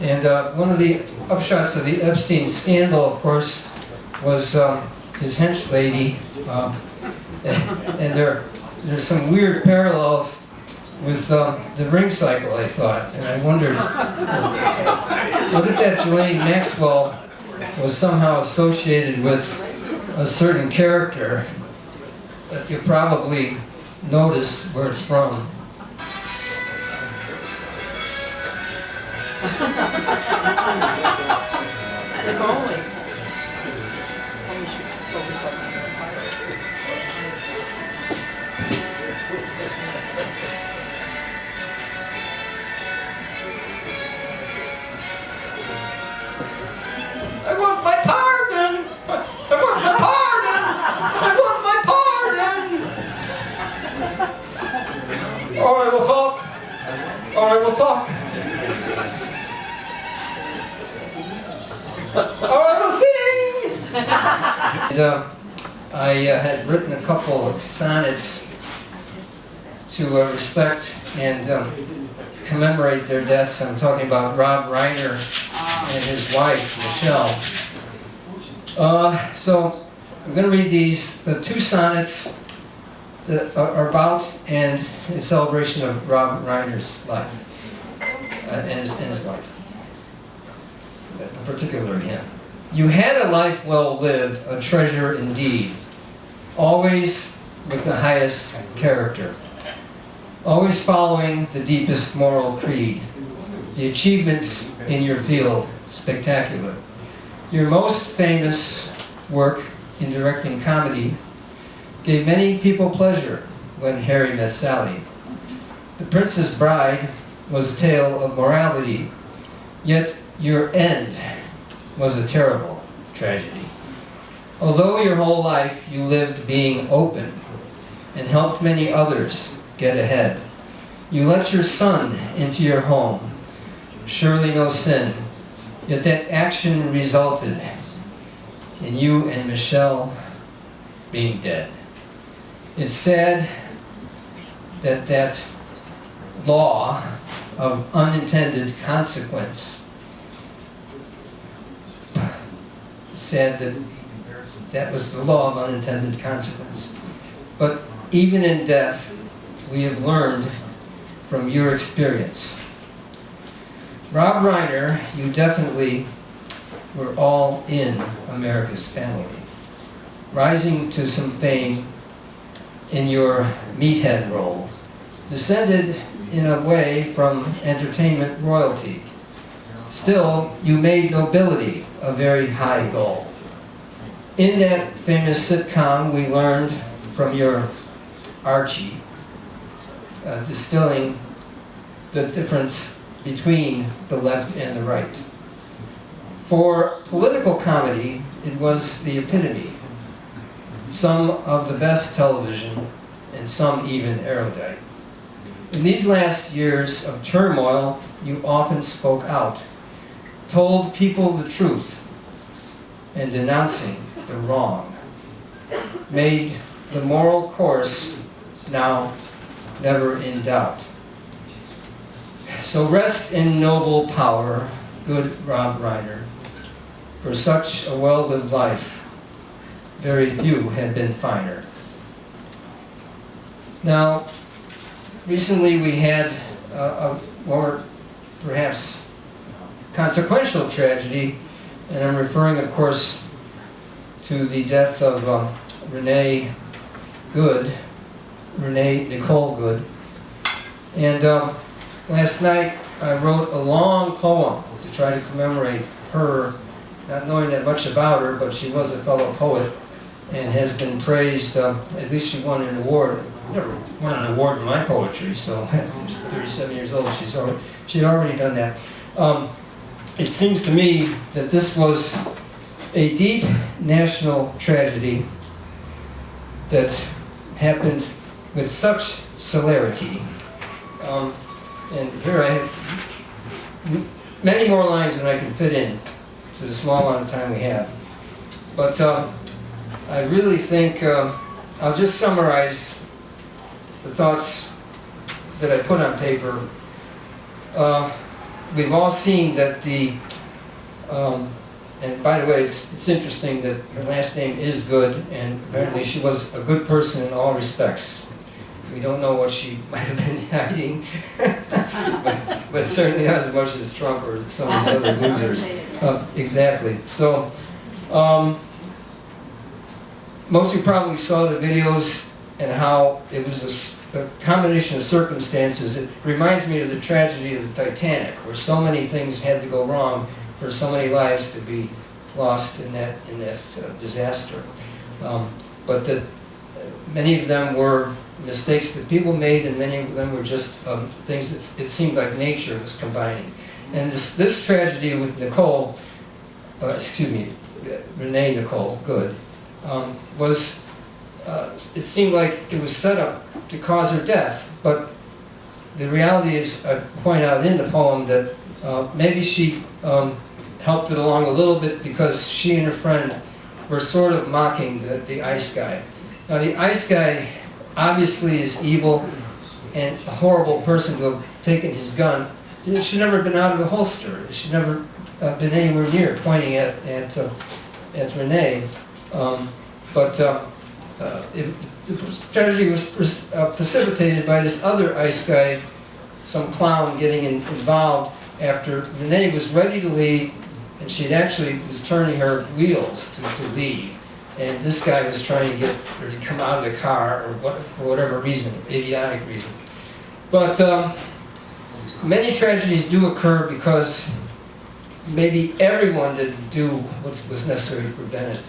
And one of the upshots of the Epstein scandal, of course, was his hench lady. And there's some weird parallels with the ring cycle, I thought. And I wondered, what if that Ghislaine Maxwell was somehow associated with a certain character that you probably notice where it's from. If only. We should focus on the fire. I want my pardon! I want my pardon! I want my pardon! All right, we'll talk. All right, we'll talk. All right, we'll sing! And, I had written a couple of sonnets to respect and commemorate their deaths. I'm talking about Rob Reiner and his wife, Michelle. So I'm going to read these, the two sonnets that are about and in celebration of Rob Reiner's life and his wife. Particularly him. You had a life well lived, a treasure indeed, always with the highest character, always following the deepest moral creed, the achievements in your field spectacular. Your most famous work in directing comedy gave many people pleasure when Harry Met Sally. The Princess Bride was a tale of morality, yet your end was a terrible tragedy. Although your whole life you lived being open and helped many others get ahead, you let your son into your home, surely no sin, yet that action resulted in you and Michelle being dead. It's sad that that law of unintended consequence said that was the law of unintended consequence. But even in death, we have learned from your experience. Rob Reiner, you definitely were all in America's family, rising to some fame in your meathead role, descended in a way from entertainment royalty. Still, you made nobility a very high goal. In that famous sitcom, we learned from your Archie, distilling the difference between the left and the right. For political comedy, it was the epitome. Some of the best television, and some even erudite. In these last years of turmoil, you often spoke out, told people the truth, and denouncing the wrong, made the moral course now never in doubt. So rest in noble power, good Rob Reiner. For such a well-lived life, very few have been finer. Now, recently we had a more, perhaps, consequential tragedy, and I'm referring, of course, to the death of Renee Nicole Good. And last night I wrote a long poem to try to commemorate her, not knowing that much about her, but she was a fellow poet and has been praised. At least she won an award. Never won an award for my poetry, so she's 37 years old. She'd already done that. It seems to me that this was a deep national tragedy that happened with such celerity. And here I have many more lines than I can fit in to the small amount of time we have. But I really think I'll just summarize the thoughts that I put on paper. we've all seen that the, and by the way, it's interesting that her last name is Good, and apparently she was a good person in all respects. We don't know what she might have been hiding, but certainly not as much as Trump or some of these other losers. Exactly. So, most of you probably saw the videos and how it was a combination of circumstances. It reminds me of the tragedy of the Titanic, where so many things had to go wrong for so many lives to be lost in that disaster. But that many of them were mistakes that people made, and many of them were just things that it seemed like nature was combining. And this tragedy with Nicole, Renee Nicole Good, was, it seemed like it was set up to cause her death, but the reality is, I point out in the poem that maybe she helped it along a little bit because she and her friend were sort of mocking the ice guy. Now the ice guy obviously is evil and a horrible person to have taken his gun. It should never have been out of the holster. It should never have been anywhere near pointing at Renee. The tragedy was precipitated by this other ice guy, some clown, getting involved after Renee was ready to leave, and she actually was turning her wheels to leave. And this guy was trying to get her to come out of the car, or for whatever reason, idiotic reason. But many tragedies do occur because maybe everyone didn't do what was necessary to prevent it.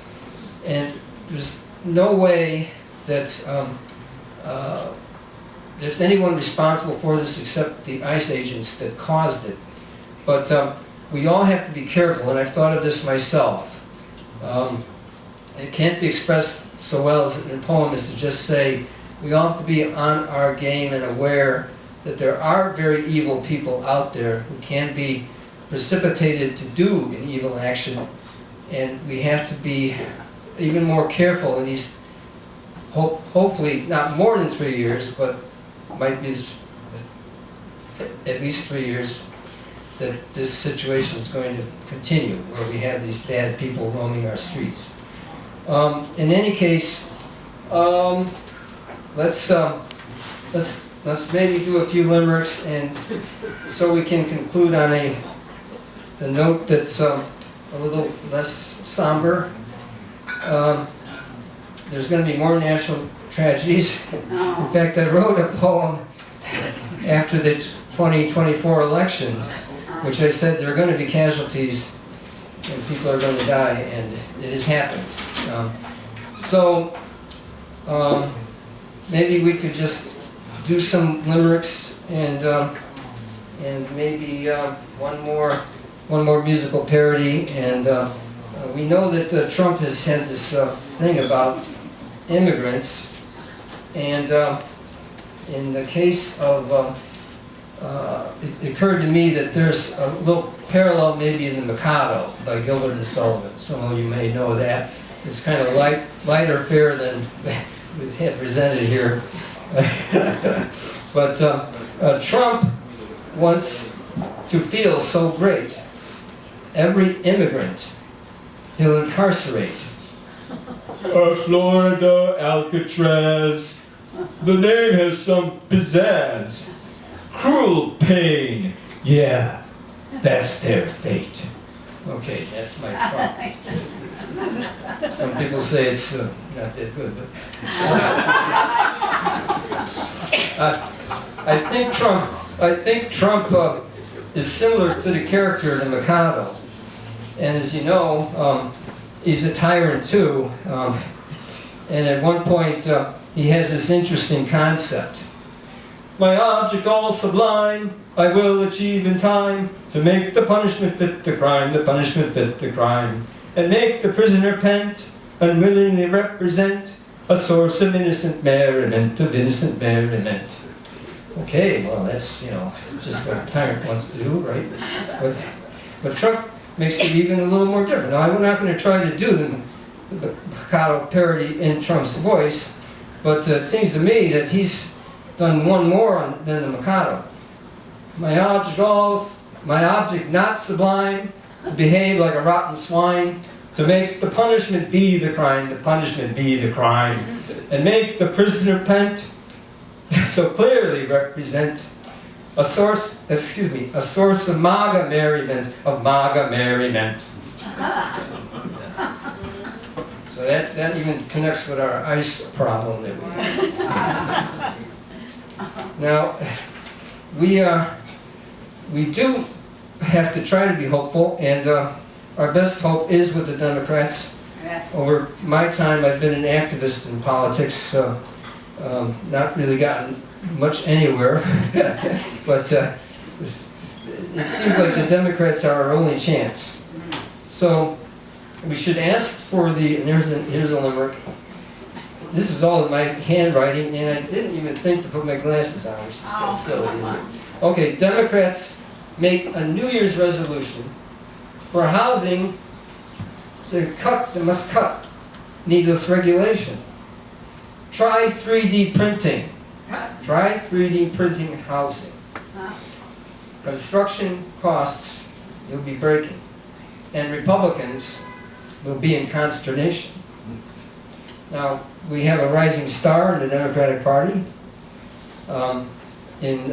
And there's no way that there's anyone responsible for this except the ICE agents that caused it. But we all have to be careful, and I've thought of this myself. It can't be expressed so well as in a poem as to just say we all have to be on our game and aware that there are very evil people out there who can be precipitated to do an evil action, and we have to be even more careful in these, hopefully not more than 3 years, but might be at least 3 years, that this situation is going to continue, where we have these bad people roaming our streets. In any case, let's maybe do a few limericks, and so we can conclude on a note that's a little less somber. There's going to be more national tragedies. In fact, I wrote a poem after the 2024 election, which I said there are going to be casualties and people are going to die, and it has happened. Maybe we could just do some limericks and maybe one more musical parody. And we know that Trump has had this thing about immigrants, and in the case of it occurred to me that there's a little parallel maybe in The Mikado by Gilbert and Sullivan. Some of you may know that. It's kind of lighter fare than we've had presented here. But Trump wants to feel so great. Every immigrant he'll incarcerate. Florida Alcatraz, the name has some pizzazz. Cruel pain, yeah, that's their fate. Okay, that's my Trump. Some people say it's not that good, but I think Trump is similar to the character in The Mikado, and as you know, he's a tyrant too. And at one point, he has this interesting concept. My object all sublime, I will achieve in time, to make the punishment fit the crime, the punishment fit the crime, and make the prisoner pent, unwillingly represent a source of innocent merriment, of innocent merriment. Okay, well that's, just what a tyrant wants to do, right? But Trump makes it even a little more different. Now, I'm not going to try to do the Mikado parody in Trump's voice, but it seems to me that he's done one more than the Mikado. My object all My object not sublime, to behave like a rotten swine, to make the punishment be the crime, the punishment be the crime, and make the prisoner pent, so clearly represent a source of MAGA merriment, So that even connects with our ice problem that we have. Now, we do have to try to be hopeful, and our best hope is with the Democrats. Over my time, I've been an activist in politics, not really gotten much anywhere, but it seems like the Democrats are our only chance. So we should ask for the, and here's a limerick. This is all in my handwriting, and I didn't even think to put my glasses on, which is so silly. Okay, Democrats make a New Year's resolution for housing to cut, they must cut needless regulation. Try 3D printing. Try 3D printing housing. Construction costs you'll be breaking, and Republicans will be in consternation. Now, we have a rising star in the Democratic Party. In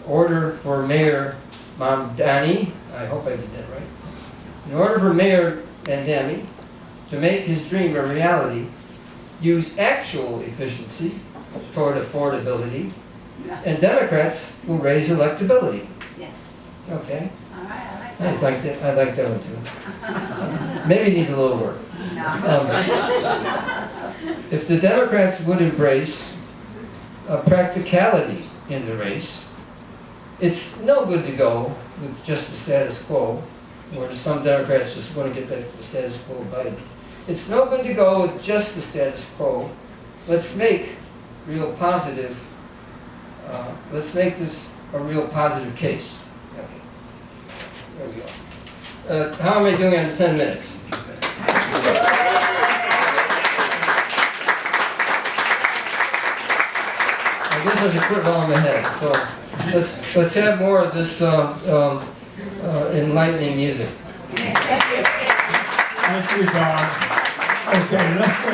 order for Mayor Mamdani, I hope I did that right. In order for Mayor Mamdani to make his dream a reality, use actual efficiency toward affordability, and Democrats will raise electability. Yes. Okay. All right, I I like like that one too. Maybe it needs a little work. If the Democrats would embrace a practicality in the race, it's no good to go with just the status quo, where some Democrats just want to get back to the status quo bite. It's no good to go with just the status quo. Let's make real positive, let's make this a real positive case. Okay, there we go. How am I doing on 10 minutes? I guess I should put it all in my head. So let's have more of this enlightening music. Thank you, Don. Okay, let's go.